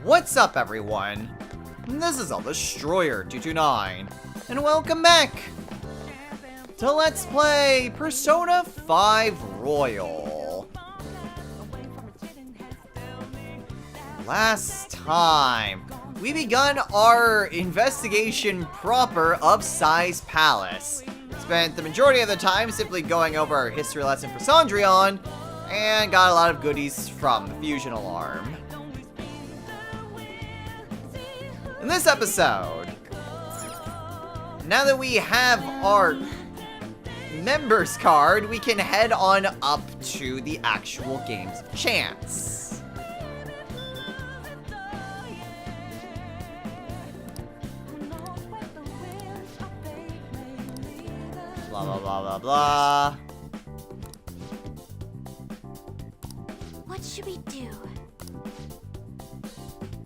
What's up, everyone? This is Destroyer229, and welcome back to Let's Play Persona 5 Royal. Last time, we begun our investigation proper of Sai's Palace. Spent the majority of the time simply going over our history lesson for Cendrillon, and got a lot of goodies from the fusion alarm. In this episode, now that we have our members card, we can head on up to the actual game's chance. Blah, blah, blah, blah, blah. What should we do?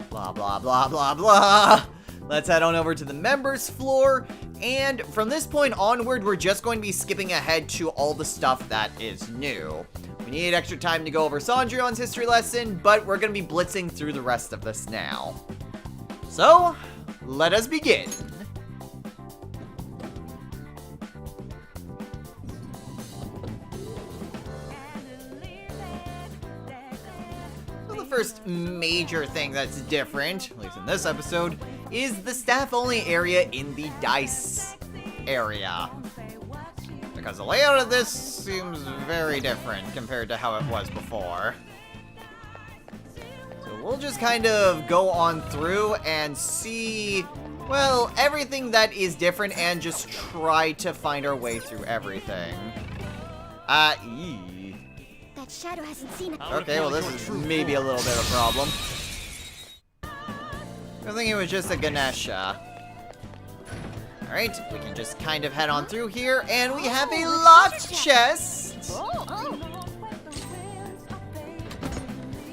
Blah, blah, blah, blah, blah. Let's head on over to the members floor. And from this point onward, we're just going to be skipping ahead to all the stuff that is new. We need extra time to go over Cendrillon's history lesson, but we're going to be blitzing through the rest of this now. So, let us begin. First major thing that's different, at least in this episode, is the staff-only area in the dice area. Because the layout of this seems very different compared to how it was before. So we'll just kind of go on through and see, well, everything that is different and just try to find our way through everything. That shadow hasn't seen it. Okay, well this is maybe a little bit of a problem. I think it was just a Ganesha. Alright, we can just kind of head on through here, and we have a locked chest!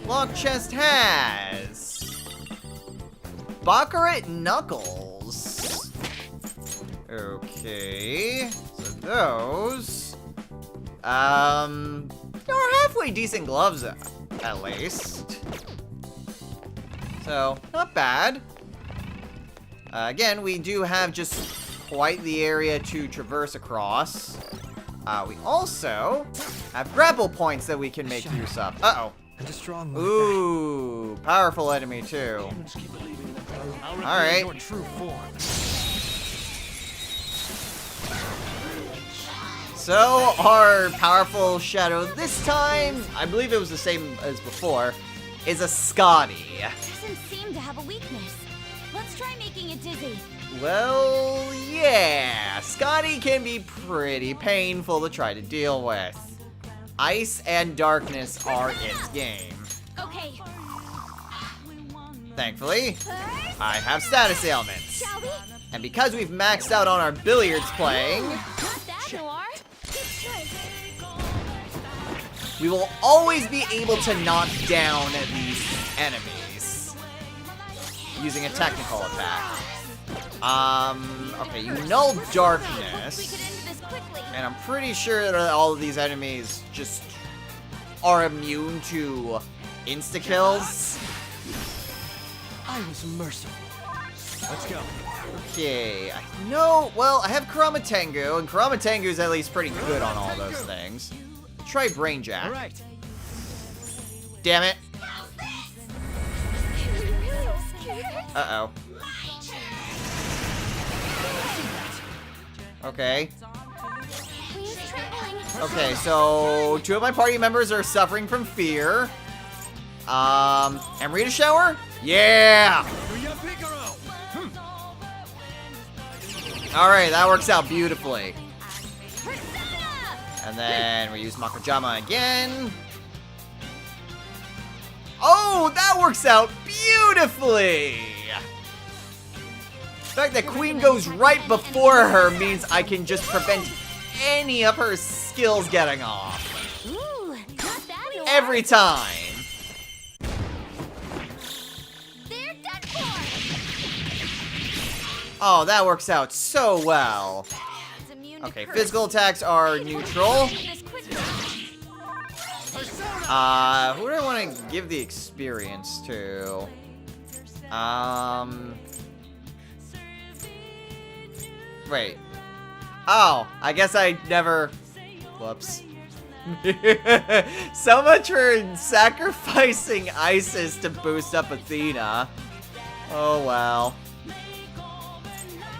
Locked chest has Baccarat Knuckles. Okay, so those are halfway decent gloves, at least. So, not bad. Again, we do have just quite the area to traverse across. We also have grapple points that we can make use of. Uh-oh. Ooh, powerful enemy, too. Alright. So, our powerful shadow this time, I believe it was the same as before, is a Scotty. Doesn't seem to have a weakness. Let's try making it dizzy. Well, yeah. Scotty can be pretty painful to try to deal with. Ice and darkness are its game. Okay. Thankfully, I have status ailments. Shall we? And because we've maxed out on our billiards playing, Not that, Noir. Good choice. we will always be able to knock down these enemies using a technical attack. Okay, you null darkness, We could end this quickly. and I'm pretty sure that all of these enemies just are immune to insta-kills. I was merciful. Let's go. Okay, I know, well, I have Kuramatengu, and Kuramatengu's at least pretty good on all those things. Try Brain Jack. All right. Damn it. I'm really scared. Uh-oh. Okay. Please trembling. Okay, so 2 of my party members are suffering from fear. Amrita Shower? Yeah! Alright, that works out beautifully. And then we use Makojama again. Oh, that works out beautifully! The fact that Queen goes right before her means I can just prevent any of her skills getting off. Ooh, not that, Noir. Every time. They're done for. Oh, that works out so well. It's immune to Okay, curse. physical attacks are neutral. This quickly. Who do I want to give the experience to? Wait. Oh, I guess I never... Whoops. So much for sacrificing Isis to boost up Athena. Oh, well.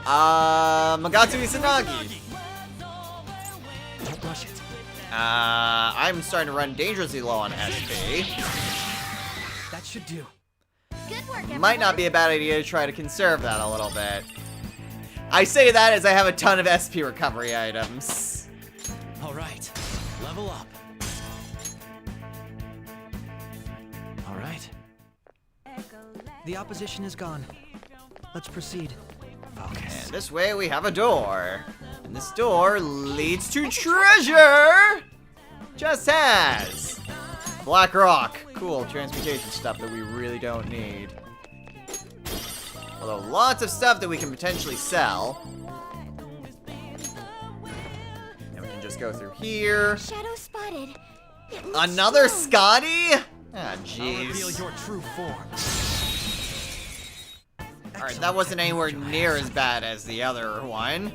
Magatsu Izanagi. Don't rush it. I'm starting to run dangerously low on SP. That should do. Good work, everyone. Might not be a bad idea to try to conserve that a little bit. I say that as I have a ton of SP recovery items. All right. Level up. All right. The opposition is gone. Let's proceed. Focus. And this way we have a door. And this door leads to treasure! Just as. Black rock. Cool transportation stuff that we really don't need. Although lots of stuff that we can potentially sell. And we can just go through here. Shadow spotted. It looks Another strong. Scotty? Ah, I'll reveal jeez. your true form. Alright, that wasn't anywhere near as bad as the other one.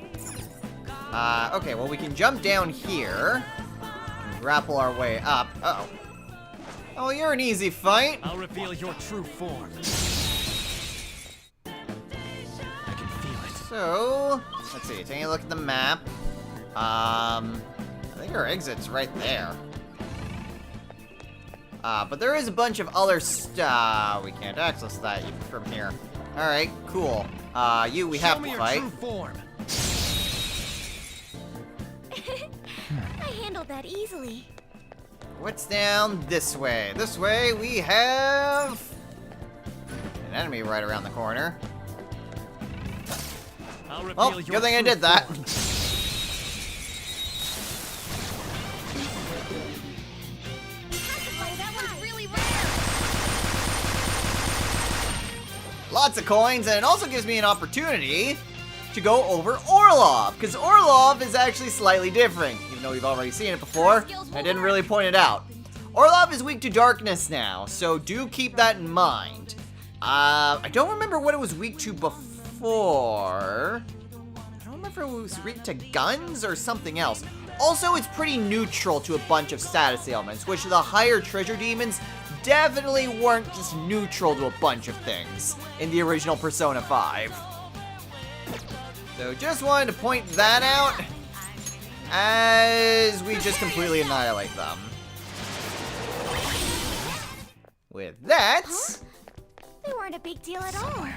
Okay, well we can jump down here. And grapple our way up. Uh-oh. Oh, you're an easy fight. I'll reveal your true form. I can feel it. So, let's see, taking a look at the map. I think our exit's right there. But there is a bunch of other stuff. We can't access that from here. Alright, cool. We have to fight. Show me your true form. I handled that easily. What's down this way? This way we have an enemy right around the corner. I'll reveal Oh, your good thing I true did that. form. Oh, that one's really rare. Lots of coins, and it also gives me an opportunity to go over Orlov, because Orlov is actually slightly different, even though we've already seen it before. I didn't really point it out. Orlov is weak to darkness now, so do keep that in mind. I don't remember what it was weak to before. I don't remember if it was weak to guns or something else. Also, it's pretty neutral to a bunch of status ailments, which the higher treasure demons definitely weren't just neutral to a bunch of things in the original Persona 5. So just wanted to point that out as we just completely annihilate them. With that, They weren't a big deal at all.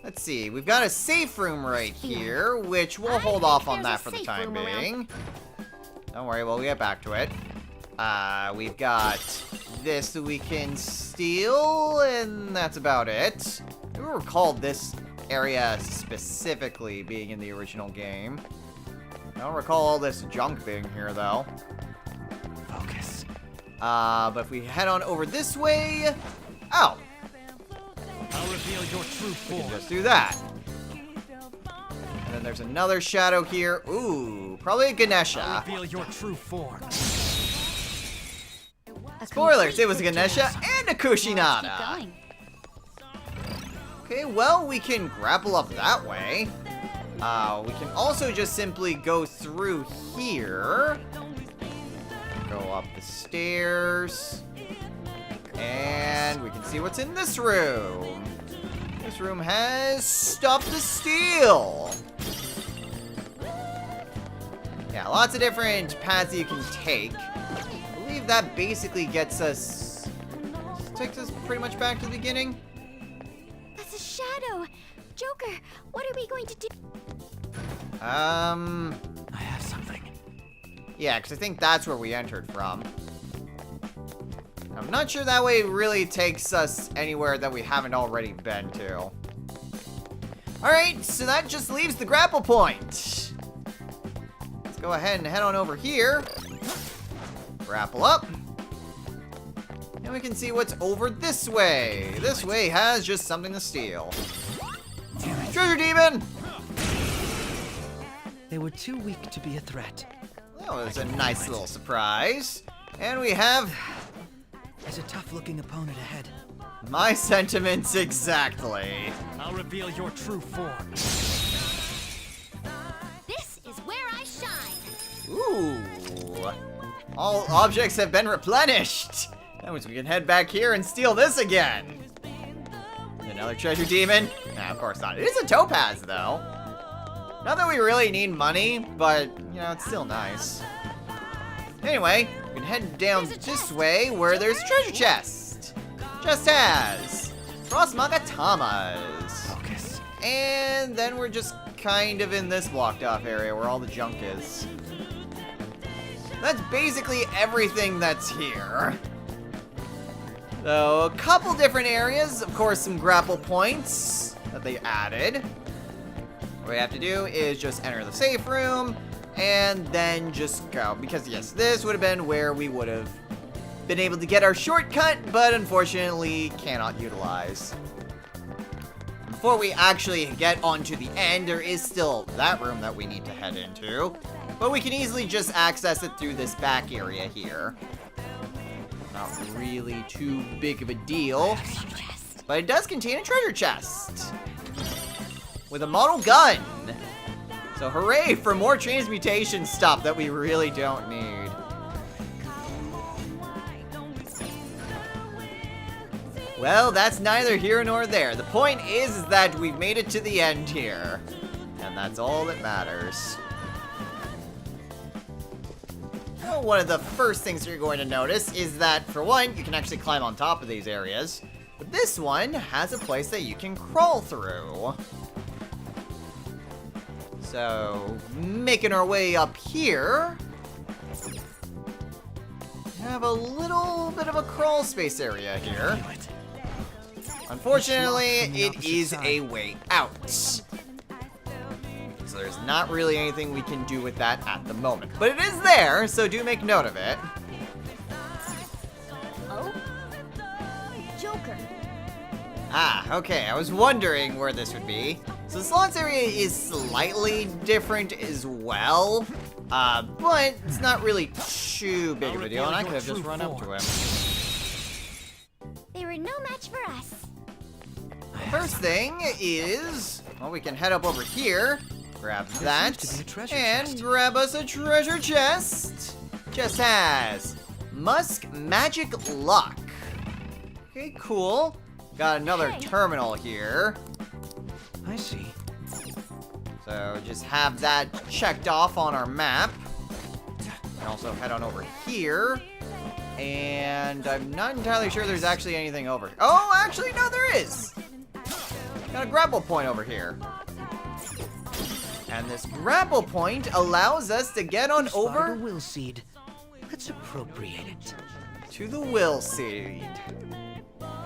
let's see, we've got a safe room right here, which we'll hold off on that there's a for the safe time room around. being. Don't worry, we'll get back to it. We've got this that we can steal, and that's about it. I don't recall this area specifically being in the original game. I don't recall all this junk being here, though. Focus. But if we head on over this way... Oh! I'll reveal your true We form. can just do that. And then there's another shadow here. Ooh, probably a I'll Ganesha. reveal your true form. Spoilers, it was a Ganesha and a Let's keep Kushinada. going. Okay, well, we can grapple up that way. We can also just simply go through here. Go up the stairs. And we can see what's in this room. This room has stuff to steal. Yeah, lots of different paths you can take. I believe that basically gets us... takes us pretty much back to the beginning. That's a shadow. Joker, what are we going to do? I have something. Yeah, because I think that's where we entered from. I'm not sure that way really takes us anywhere that we haven't already been to. Alright, so that just leaves the grapple point. Let's go ahead and head on over here. Grapple up. And we can see what's over this way. This way has just something to steal. Treasure demon! They were too weak to be a threat. That was a nice little surprise. And we have... There's a tough-looking opponent ahead. My sentiments exactly. I'll reveal your true form. This is where I shine. Ooh. All objects have been replenished. That means we can head back here and steal this again. Another treasure demon? Nah, of course not. It is a topaz, though. Not that we really need money, but, you know, it's still nice. Anyway, we can head down this way where there's a treasure chest. Just as Frost Magatamas. Focus. And then we're just kind of in this blocked off area where all the junk is. That's basically everything that's here. So, a couple different areas, of course, some grapple points that they added. What we have to do is just enter the safe room and then just go. Because, yes, this would have been where we would have been able to get our shortcut, but unfortunately cannot utilize. Before we actually get onto the end, there is still that room that we need to head into. But we can easily just access it through this back area here. Not really too big of a deal. But it does contain a treasure chest. With a model gun. So hooray for more transmutation stuff that we really don't need. Well, that's neither here nor there. The point is that we've made it to the end here. And that's all that matters. Well, one of the first things you're going to notice is that, for one, you can actually climb on top of these areas. But this one has a place that you can crawl through. So, making our way up here, we have a little bit of a crawl space area here. Unfortunately, it is a way out. So there's not really anything we can do with that at the moment. But it is there, so do make note of it. Oh? Joker. Ah, okay, I was wondering where this would be. So the slots area is slightly different as well. But it's not really too big of a deal, and I could have just run up to him. They were no match for us. First thing is, well, we can head up over here, grab that, and grab us a treasure chest. Just has Musk Magic Lock. Okay, cool. Got another terminal here. I see. So just have that checked off on our map. And also head on over here. And I'm not entirely sure there's actually anything over. Oh, actually, no, there is. Got a grapple point over here. And this grapple point allows us to get on over The will seed. Let's appropriate it. to the will seed. Well,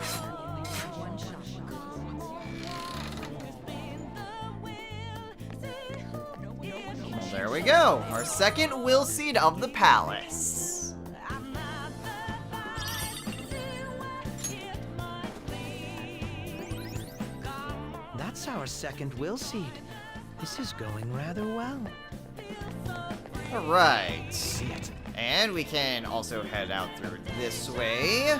there we go. Our second will seed of the palace. That's our second will seed. This is going rather well. Alright. See it. And we can also head out through this way.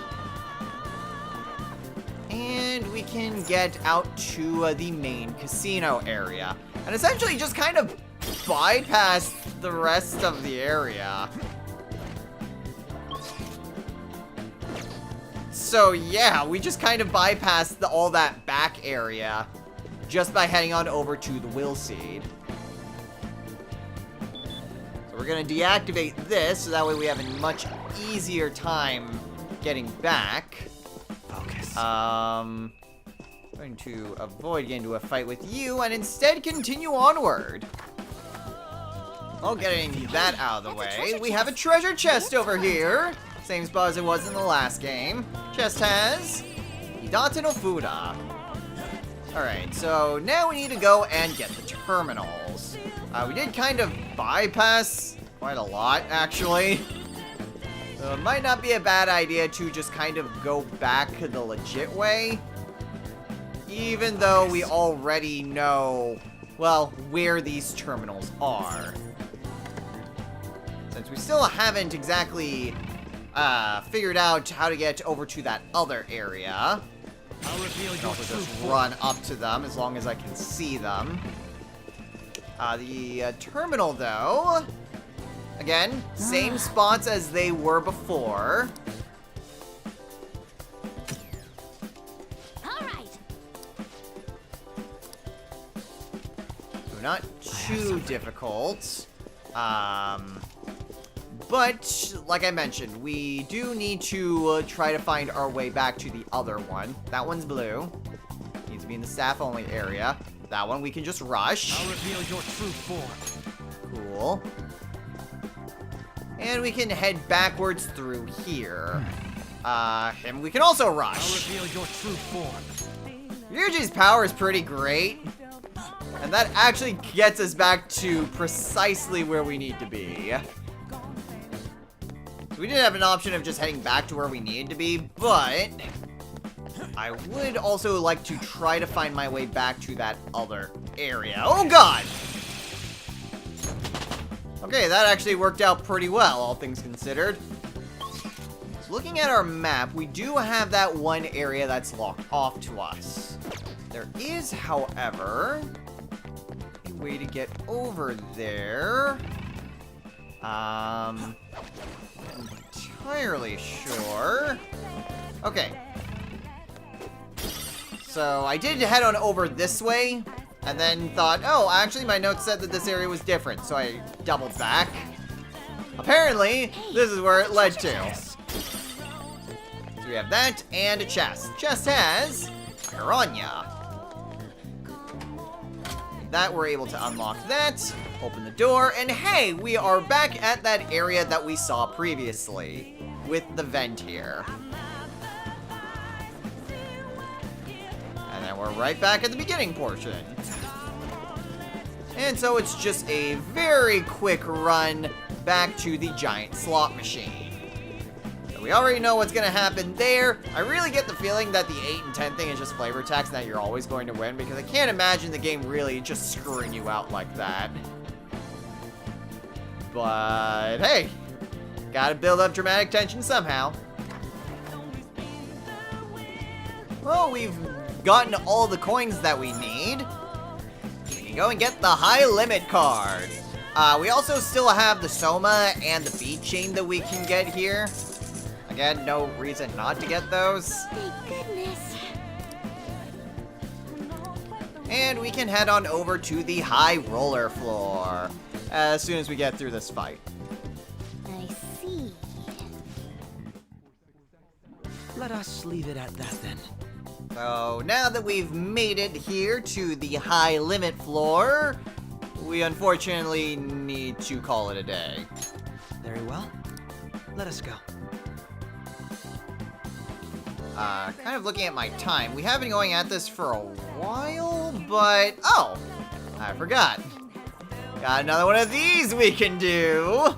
And we can get out to the main casino area. And essentially just kind of bypass the rest of the area. So yeah, we just kind of bypassed all that back area just by heading on over to the will seed. So we're going to deactivate this, so that way we have a much easier time getting back. Focus. Going to avoid getting into a fight with you and instead continue onward. Well, getting that out of the way, we have a treasure chest over here. Same spot as it was in the last game. Chest has Hidate no Fuda. Alright, so now we need to go and get the terminals. We did kind of bypass quite a lot, actually. So it might not be a bad idea to just kind of go back the legit way. Even though we already know, well, where these terminals are. Since we still haven't exactly figured out how to get over to that other area. I can also just run up to them as long as I can see them. The terminal, though, again, same spots as they were before. All right. So not too difficult. But, like I mentioned, we do need to try to find our way back to the other one. That one's blue. Needs to be in the staff-only area. That one we can just rush. I'll reveal your true form. Cool. And we can head backwards through here. And we can also I'll rush. reveal your true form. Ryuji's power is pretty great. And that actually gets us back to precisely where we need to be. So we did have an option of just heading back to where we needed to be, but I would also like to try to find my way back to that other area. Oh god! Okay, that actually worked out pretty well, all things considered. So looking at our map, we do have that one area that's locked off to us. There is, however, a way to get over there. Not entirely sure. Okay. So I did head on over this way, and then thought, oh, actually my notes said that this area was different, so I doubled back. Apparently, this is where it led to. So we have that, and a chest. The chest has Piranha. That we're able to unlock that, open the door, and hey, we are back at that area that we saw previously, with the vent here. And then we're right back at the beginning portion. And so it's just a very quick run back to the giant slot machine. So we already know what's going to happen there. I really get the feeling that the 8 and 10 thing is just flavor text and that you're always going to win, because I can't imagine the game really just screwing you out like that. But hey, gotta build up dramatic tension somehow. Well, we've gotten all the coins that we need. We can go and get the high limit card. We also still have the Soma and the bead chain that we can get here. Again, no reason not to get those. Thank goodness. And we can head on over to the high roller floor as soon as we get through this fight. I see. Let us leave it at that then. So now that we've made it here to the high limit floor, we unfortunately need to call it a day. Very well. Let us go. Kind of looking at my time, we have been going at this for a while, but oh, I forgot. Got another one of these we can do.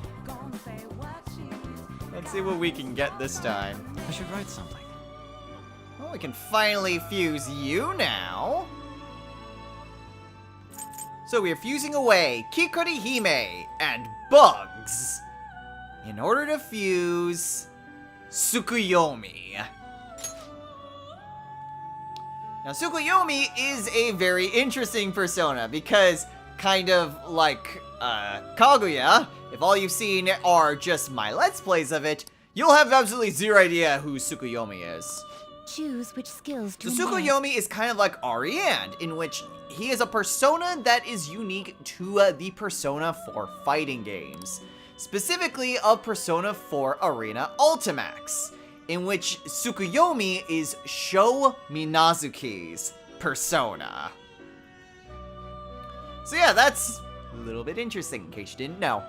Let's see what we can get this time. I should write something. Well, we can finally fuse you now. So we are fusing away Kikori Hime and Bugs in order to fuse Tsukuyomi. Now, Tsukuyomi is a very interesting persona because, kind of like Kaguya, if all you've seen are just my Let's Plays of it, you'll have absolutely zero idea who Tsukuyomi is. Choose which skills to So Tsukuyomi is kind of like Ariane, in which he is a persona that is unique to the Persona 4 fighting games. Specifically of Persona 4 Arena Ultimax, in which Tsukuyomi is Sho Minazuki's persona. So yeah, that's a little bit interesting in case you didn't know.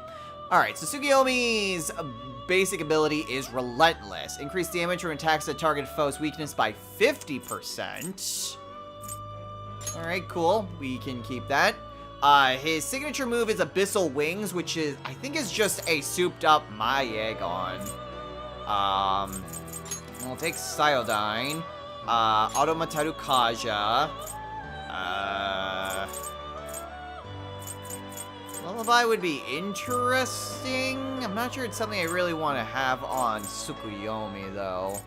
Alright, so Tsukuyomi's basic ability is Relentless. Increase damage from attacks that target foe's weakness by 50%. Alright, cool. We can keep that. His signature move is Abyssal Wings, which is, I think, is just a souped up Maegon. We'll take Cyodyne. Automataru Kaja. Lullaby would be interesting. I'm not sure it's something I really want to have on Tsukuyomi, though.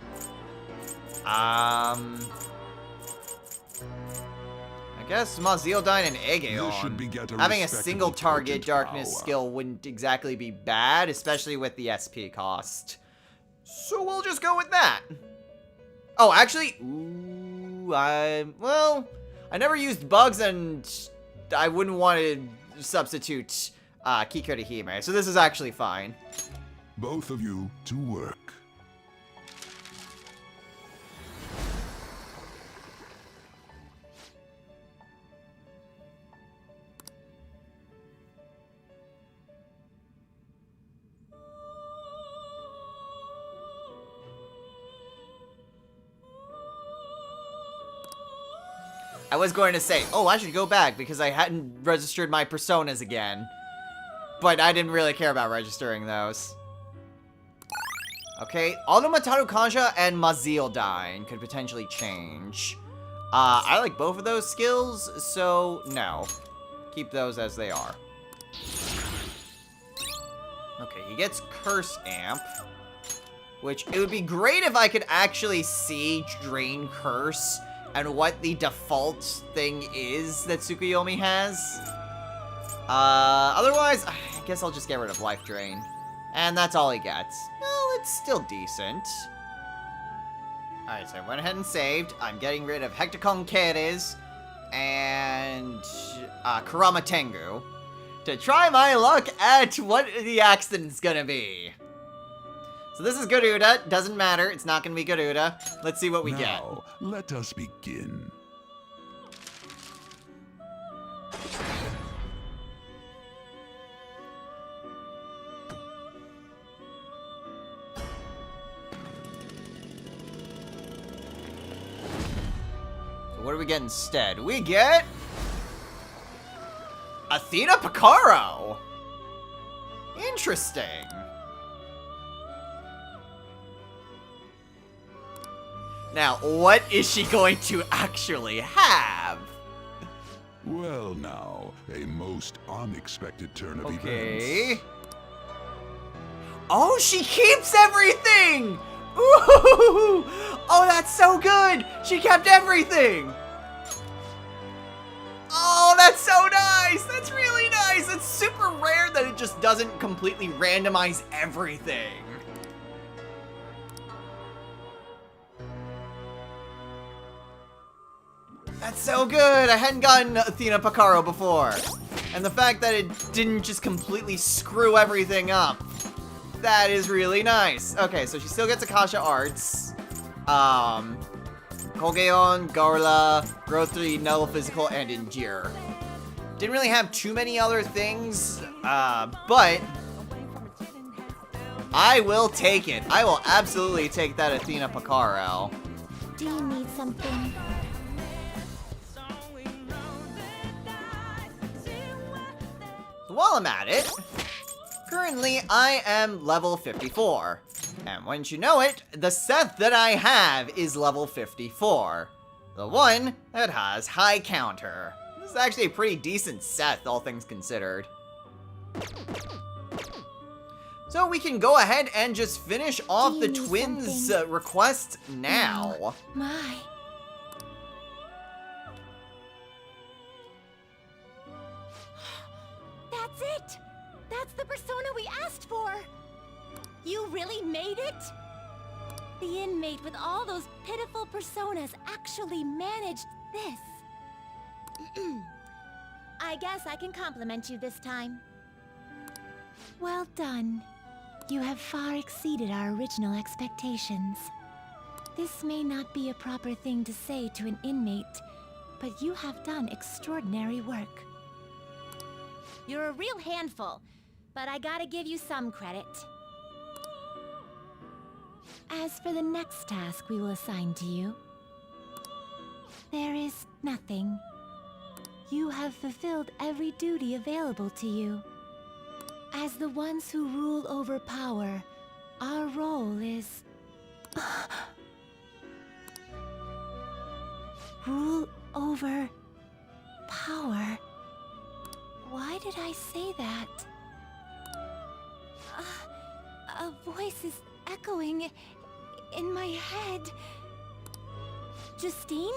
guess Mazildine and You should Aegeon. beget a Having a respectable single target potent darkness power. skill wouldn't exactly be bad, especially with the SP cost. So we'll just go with that. Oh, actually, well, I never used bugs, and I wouldn't want to substitute Kiko to Hime, so this is actually fine. Both of you to work. I was going to say, oh, I should go back because I hadn't registered my personas again. But I didn't really care about registering those. Okay, Automataru Kanja and Mazildine could potentially change. I like both of those skills, so no. Keep those as they are. Okay, he gets Curse Amp. Which, it would be great if I could actually see Drain Curse and what the default thing is that Tsukuyomi has. Otherwise, I guess I'll just get rid of Life Drain. And that's all he gets. Well, it's still decent. Alright, so I went ahead and saved. I'm getting rid of Hecticon Keres and Kurama Tengu to try my luck at what the accident's gonna be. So this is Garuda. Doesn't matter. It's not gonna be Garuda. Let's see what we get. Now, let us begin. So what do we get instead? We get Athena Picaro. Interesting. Now, what is she going to actually have? Well now, a most unexpected turn of events. Okay. Oh, she keeps everything! Ooh! Oh, that's so good! She kept everything! Oh, that's so nice! That's really nice! It's super rare that it just doesn't completely randomize everything. That's so good! I hadn't gotten Athena Picaro before. And the fact that it didn't just completely screw everything up. That is really nice. Okay, so she still gets Akasha Arts. Kogeon, Garla, Growth 3, Null Physical, and Endure. Didn't really have too many other things, but I will take it. I will absolutely take that Athena Picaro. Do you need something? While I'm at it, currently I am level 54. And once you know it, the Seth that I have is level 54. The one that has high counter. This is actually a pretty decent Seth, all things considered. So we can go ahead and just finish off Do the you need twins' something? request now. Oh, my. That's it! That's the persona we asked for! You really made it? The inmate with all those pitiful personas actually managed this. I guess I can compliment you this time. Well done. You have far exceeded our original expectations. This may not be a proper thing to say to an inmate, but you have done extraordinary work. You're a real handful, but I gotta give you some credit. As for the next task we will assign to you, there is nothing. You have fulfilled every duty available to you. As the ones who rule over power, our role is... rule over power. Why did I say that? A voice is echoing in my head. Justine?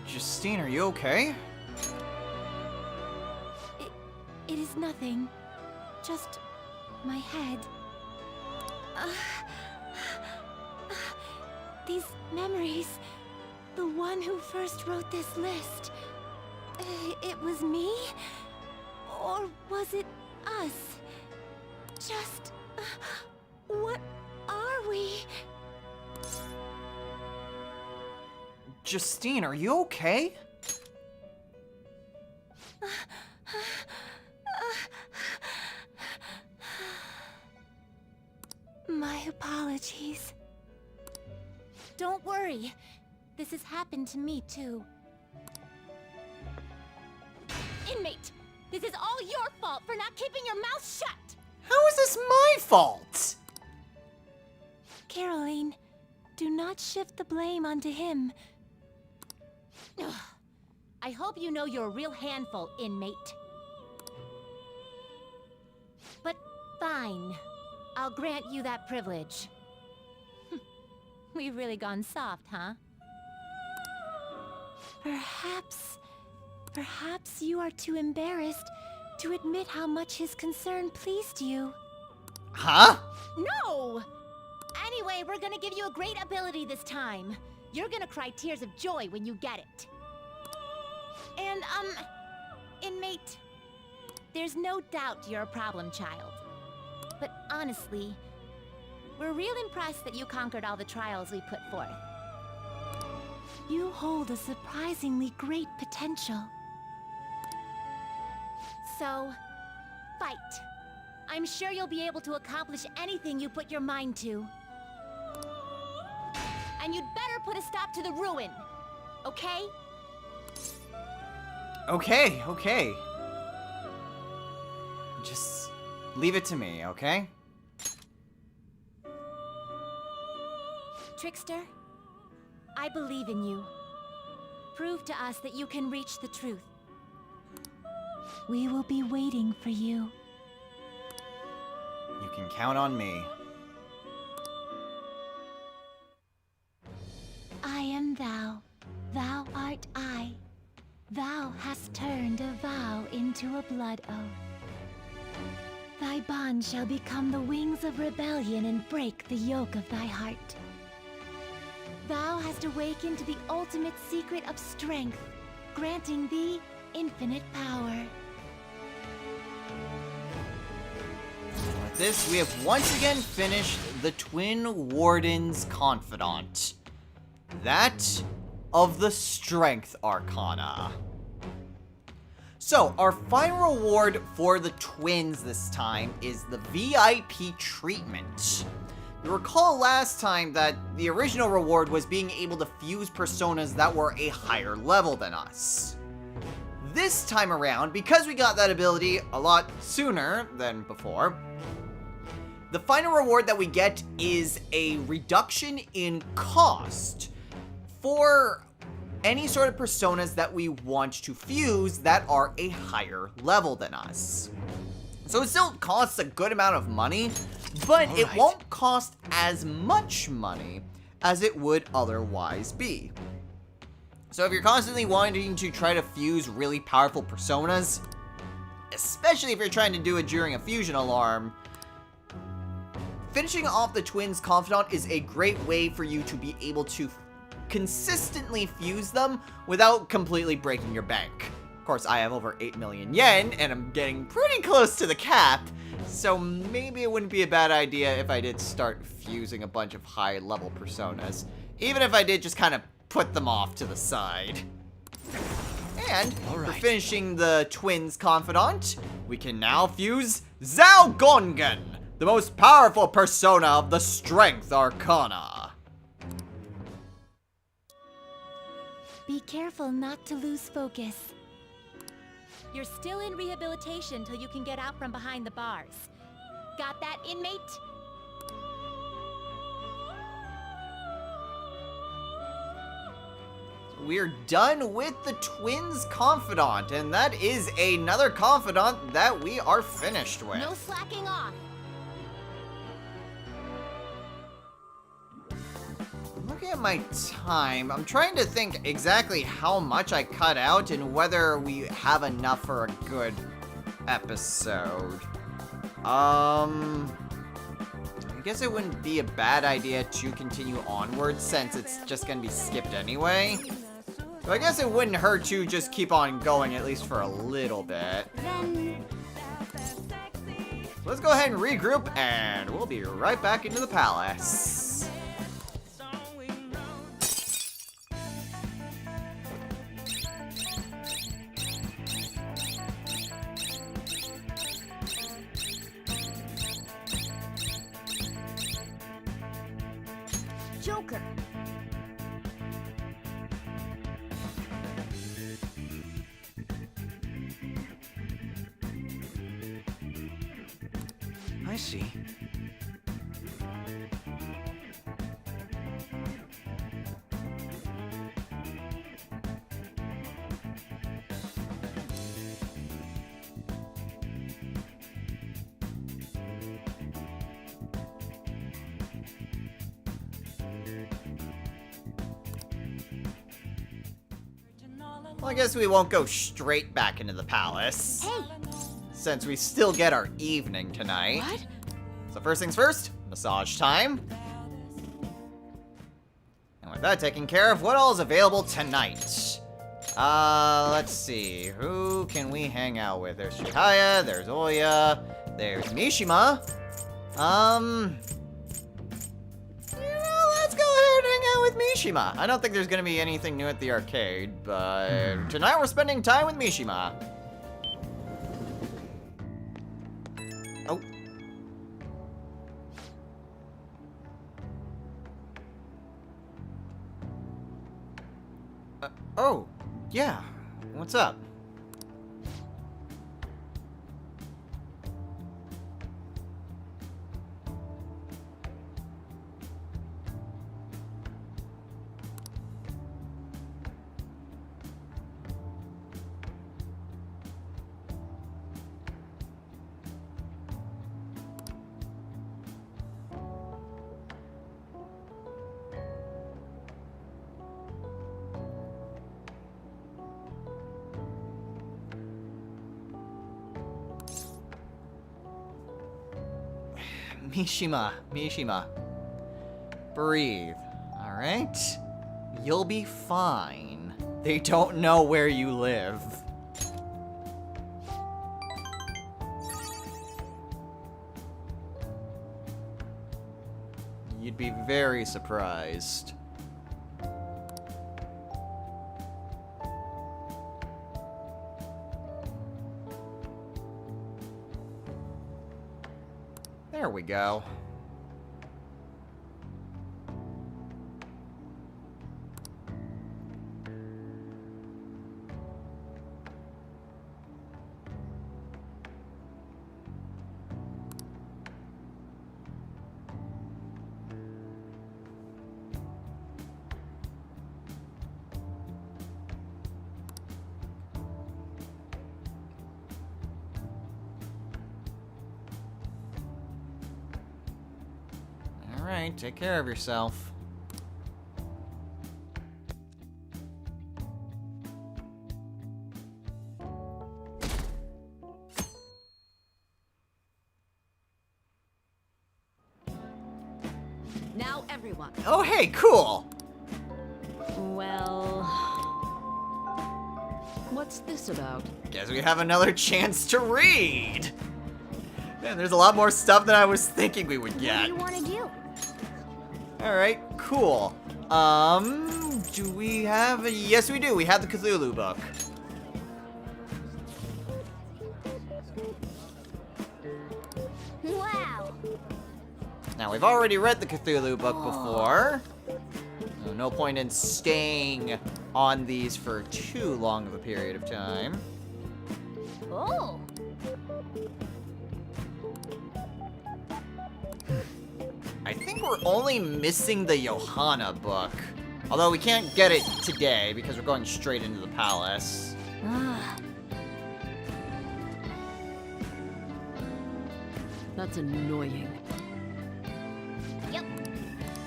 Justine, are you okay? It is nothing. Just my head. These memories. The one who first wrote this list. It was me? Or was it us? Just... what are we? Justine, are you okay? My apologies. Don't worry. This has happened to me too. Inmate, this is all your fault for not keeping your mouth shut. How is this my fault? Caroline, do not shift the blame onto him. Ugh. I hope you know you're a real handful, inmate. But fine. I'll grant you that privilege. We've really gone soft, huh? Perhaps you are too embarrassed to admit how much his concern pleased you. Huh? No! Anyway, we're gonna give you a great ability this time. You're gonna cry tears of joy when you get it. And, inmate, there's no doubt you're a problem child. But honestly, we're real impressed that you conquered all the trials we put forth. You hold a surprisingly great potential. So, fight. I'm sure you'll be able to accomplish anything you put your mind to. And you'd better put a stop to the ruin, okay? Okay. Just leave it to me, okay? Trickster, I believe in you. Prove to us that you can reach the truth. We will be waiting for you. You can count on me. I am thou, thou art I. Thou hast turned a vow into a blood oath. Thy bond shall become the wings of rebellion and break the yoke of thy heart. Thou hast awakened to the ultimate secret of strength, granting thee infinite power. With this, we have once again finished the Twin Warden's Confidant. That of the Strength Arcana. So, our final reward for the twins this time is the VIP treatment. You recall last time that the original reward was being able to fuse personas that were a higher level than us. This time around, because we got that ability a lot sooner than before, the final reward that we get is a reduction in cost for any sort of personas that we want to fuse that are a higher level than us. So it still costs a good amount of money, but it won't cost as much money as it would otherwise be. So if you're constantly wanting to try to fuse really powerful personas, especially if you're trying to do it during a fusion alarm, finishing off the Twins Confidant is a great way for you to be able to consistently fuse them without completely breaking your bank. Of course, I have over 8 million yen, and I'm getting pretty close to the cap, so maybe it wouldn't be a bad idea if I did start fusing a bunch of high-level personas, even if I did just kind of put them off to the side. And for finishing the Twins Confidant, we can now fuse Zhao Gongen, the most powerful persona of the Strength Arcana. Be careful not to lose focus. You're still in rehabilitation till you can get out from behind the bars. Got that, inmate? We're done with the Twins Confidant, and that is another Confidant that we are finished with. No slacking off. Looking at my time. I'm trying to think exactly how much I cut out and whether we have enough for a good episode. I guess it wouldn't be a bad idea to continue onward since it's just gonna be skipped anyway. So I guess it wouldn't hurt to just keep on going at least for a little bit. Then... Let's go ahead and regroup and we'll be right back into the palace. Joker. I see. Well, I guess we won't go straight back into the palace, Hey, since we still get our evening tonight. what? So first things first, massage time. And with that taken care of, what all is available tonight? Let's see. Who can we hang out with? There's Chihaya, there's Oya, there's Mishima. Let's go ahead and hang out with Mishima. I don't think there's gonna be anything new at the arcade, but tonight we're spending time with Mishima. Oh. Oh, yeah. What's up? Mishima. Breathe, alright? You'll be fine. They don't know where you live. You'd be very surprised. There we go. Alright, take care of yourself. Now everyone. Oh, hey, cool! Well, what's this about? Guess we have another chance to read! Man, there's a lot more stuff than I was thinking we would What do get. you want to do? Alright, cool. Do we have... Yes, we do. We have the Cthulhu book. Wow. Now, we've already read the Cthulhu book before. So no point in staying on these for too long of a period of time. Oh. I think we're only missing the Johanna book. Although we can't get it today because we're going straight into the palace. Ah. That's annoying. Yep.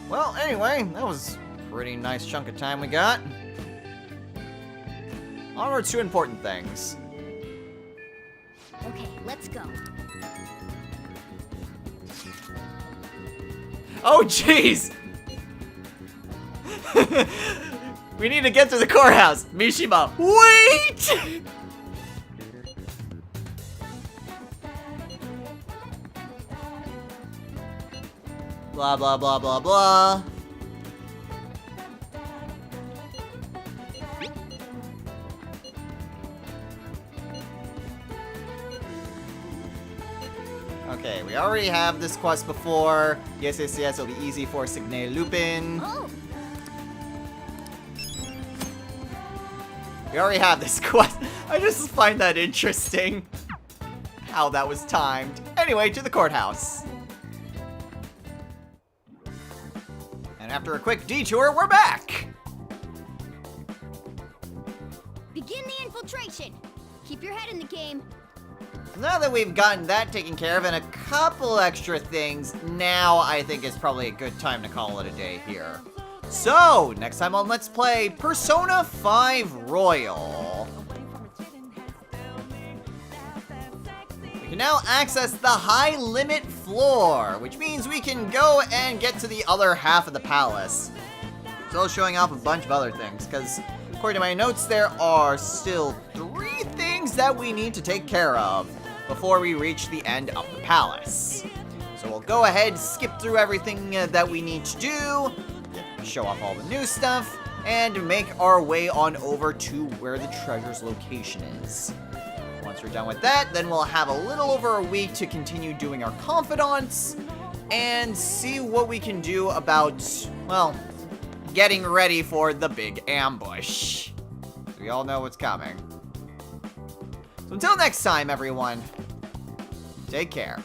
Well, anyway, that was pretty nice chunk of time we got. Onward to important things. Okay, let's go. Oh, jeez! We need to get to the courthouse. Mishima, wait! Blah, blah, blah, blah, blah. Okay, we already have this quest before. Yes, yes, yes, it'll be easy for Signe Lupin. Oh, We already have this quest. I just find that interesting. How that was timed. Anyway, to the courthouse. And after a quick detour, we're back. begin the infiltration. Keep your head in the game. Now that we've gotten that taken care of and a couple extra things, now I think it's probably a good time to call it a day here. So, next time on Let's Play Persona 5 Royal. We can now access the high limit floor, which means we can go and get to the other half of the palace. Still showing off a bunch of other things, because according to my notes, there are still 3 things that we need to take care of before we reach the end of the palace. So we'll go ahead, skip through everything that we need to do, show off all the new stuff, and make our way on over to where the treasure's location is. Once we're done with that, then we'll have a little over a week to continue doing our confidants and see what we can do about, well, getting ready for the big ambush. We all know what's coming. So until next time, everyone, take care.